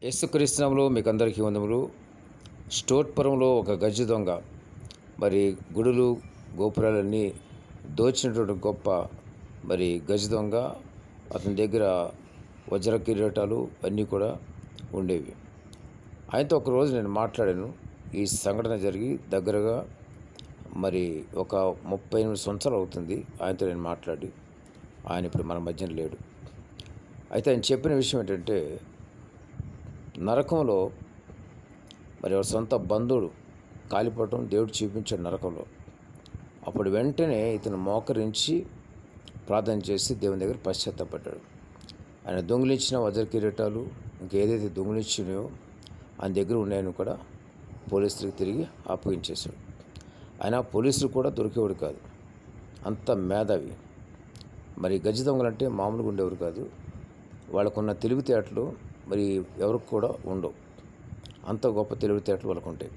యేసుక్రీస్తునామములో మీకు అందరికీ వందములు. స్టోట్పురంలో ఒక గజ దొంగ మరి గుడులు గోపురాలన్నీ దోచినటువంటి గొప్ప గజ దొంగ. అతని దగ్గర వజ్ర కిరీటాలు అన్నీ కూడా ఉండేవి. ఆయనతో ఒకరోజు నేను మాట్లాడాను. ఈ సంఘటన జరిగి దగ్గరగా ఒక 38 సంవత్సరాలు అవుతుంది ఆయనతో నేను మాట్లాడి. ఆయన ఇప్పుడు మన మధ్యన లేడు. అయితే ఆయన చెప్పిన విషయం ఏంటంటే, నరకంలో వారి సొంత బంధువుడు కాలిపోవటం దేవుడు చూపించాడు నరకంలో. అప్పుడు వెంటనే ఇతను మోకరించి ప్రార్థన చేసి దేవుని దగ్గర పశ్చాత్తాపడ్డాడు. ఆయన దొంగిలించిన వజ్ర కిరీటాలు ఇంకేదైతే దొంగిలించినాయో ఆయన దగ్గర ఉన్నాయని కూడా పోలీసులకు తిరిగి అప్పగించేశాడు. ఆయన పోలీసులు కూడా దొరికేవాడు కాదు, అంత మేధావి. గజ దొంగలంటే మామూలుగా ఉండేవారు కాదు. వాళ్ళకున్న తెలివితేటలు ఎవరికి కూడా ఉండవు. అంత గొప్ప తెలివితేటలు వాళ్ళకు ఉంటాయి.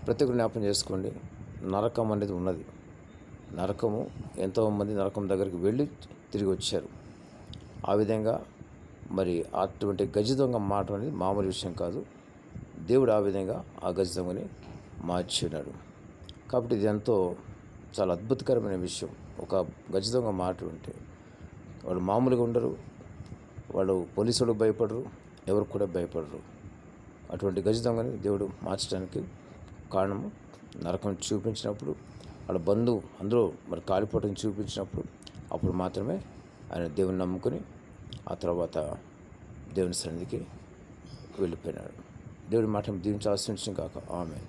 ప్రతి ఒక్కరు జ్ఞాపకం చేసుకోండి, నరకం అనేది ఉన్నది. నరకము, ఎంతోమంది నరకం దగ్గరికి వెళ్ళి తిరిగి వచ్చారు. ఆ విధంగా అటువంటి గజ దొంగ మాట అనేది మామూలు విషయం కాదు. దేవుడు ఆ విధంగా ఆ గజ దొంగని మార్చినాడు. కాబట్టి ఇది ఎంతో చాలా అద్భుతకరమైన విషయం. ఒక గజ దొంగ మాట ఉంటే వాళ్ళు మామూలుగా ఉండరు. వాళ్ళు పోలీసులకు భయపడరు, ఎవరికి కూడా భయపడరు. అటువంటి గజ దొంగని దేవుడు మార్చడానికి కారణము నరకం చూపించినప్పుడు, వాళ్ళ బంధువు అందులో కాలిపోవటం చూపించినప్పుడు, అప్పుడు మాత్రమే ఆయన దేవుని నమ్ముకుని ఆ తర్వాత దేవుని సన్నిధికి వెళ్ళిపోయినాడు. దేవుడి మాట దీవించి ఆశీర్వదించును గాక. ఆమేన్.